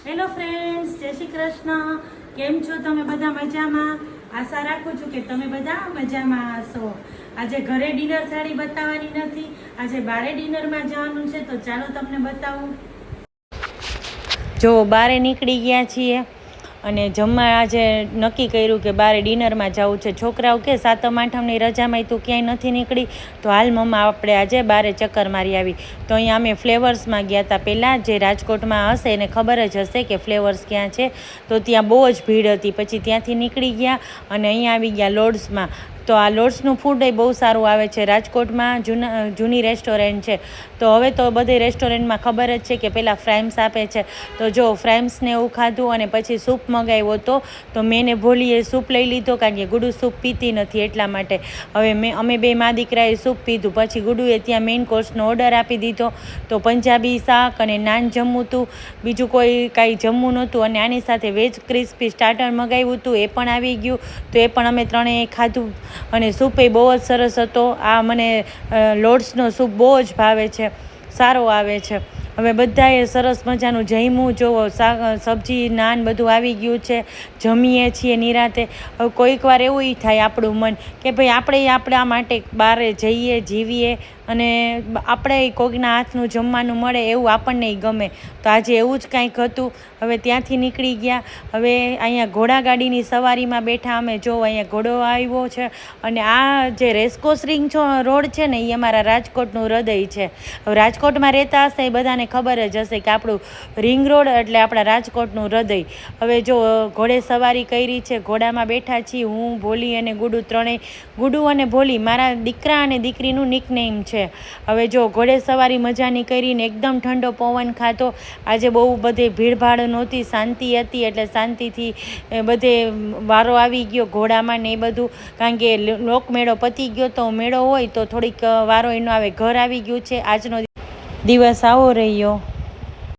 Hello friends, જય શ્રી કૃષ્ણ. કેમ છો તમે બધા? મજામાં? આશા રાખું છું કે તમે બધા મજામાં હશો. આજે ઘરે ડિનર થાળી બતાવવાની નથી, આજે બારે ડિનરમાં જવાનું છે. તો ચાલો તમને બતાવું. જો બારે નીકળી ગયા છીએ અને જમવા આજે નક્કી કર્યું કે બારે ડિનરમાં જવું છે. છોકરાઓ કે સાતમ આઠમની રજામાં તું ક્યાંય નથી નીકળી, તો હાલ મમ્મા આપણે આજે બારે ચક્કર મારી આવી. તો અહીંયા અમે ફ્લેવર્સમાં ગયા હતા. પહેલાં જે રાજકોટમાં હશે એને ખબર જ હશે કે ફ્લેવર્સ ક્યાં છે. તો ત્યાં બહુ જ ભીડ હતી. પછી ત્યાંથી નીકળી ગયા અને અહીંયા આવી ગયા લોર્ડ્સમાં. તો આ લોર્ડ્સનું ફૂડ એ બહુ સારું આવે છે. રાજકોટમાં જૂની રેસ્ટોરન્ટ છે. તો હવે તો બધી રેસ્ટોરન્ટમાં ખબર જ છે કે પહેલાં ફ્રાઇમ્સ આપે છે. તો જો ફ્રાઇમ્સને એવું ખાધું અને પછી સૂપ મંગાવ્યો હતો. તો મેં ને ભોલીએ સૂપ લઈ લીધો, કારણ કે ગુડુ સૂપ પીતી નથી એટલા માટે. હવે અમે બે મા દીકરાએ સૂપ પીધું. પછી ગુડુએ ત્યાં મેઇન કોર્સનો ઓર્ડર આપી દીધો. તો પંજાબી શાક અને નાન જમવું હતું, બીજું કોઈ કાંઈ જમવું નહોતું. અને આની સાથે વેજ ક્રિસ્પી સ્ટાર્ટર મંગાવ્યું હતું, એ પણ આવી ગયું. તો એ પણ અમે ત્રણેય ખાધું. અને સૂપ એ બહુ જ સરસ હતો. આ મને લોર્ડ્સનો સૂપ બહુ જ ભાવે છે, સારો આવે છે. હવે બધાએ સરસ મજાનું જમ્યું. જોવો શાક સબ્જી નાન બધું આવી ગયું છે. જમીએ છીએ નિરાતે. હવે કોઈક વાર એવું થાય આપણું મન કે ભાઈ આપણે આપણા માટે બહાર જઈએ, જીવીએ અને આપણે કોઈકના હાથનું જમવાનું મળે એવું આપણને ગમે. તો આજે એવું જ કાંઈક હતું. હવે ત્યાંથી નીકળી ગયા. હવે અહીંયા ઘોડાગાડીની સવારીમાં બેઠા અમે. જો અહીંયા ઘોડો આવ્યો છે. અને આ જે રેસકોર્સ રિંગ રોડ છે ને, એ અમારા રાજકોટનું હૃદય છે. હવે રાજકોટમાં રહેતા હશે એ બધાને ખબર જ હશે કે આપણું રિંગ રોડ એટલે આપણા રાજકોટનું હૃદય. હવે જો ઘોડે સવારી કરી છે, ઘોડામાં બેઠા છીએ હું, ભોલી અને ગુડુ ત્રણેય. ગુડુ અને ભોલી મારા દીકરા અને દીકરીનું નિકનેમ છે. હવે જો ઘોડે સવારી મજાની કરીને એકદમ ઠંડો પવન ખાતો. આજે બહુ બધે ભીડભાડ નહોતી, શાંતિ હતી. એટલે શાંતિથી બધે વારો આવી ગયો ઘોડામાં ને એ બધું. કારણ કે લોકમેળો પતી ગયો, તો મેળો હોય તો થોડીક વારો એનો આવે. ઘર આવી ગયું છે. આજનો દિવસ આવો રહ્યો.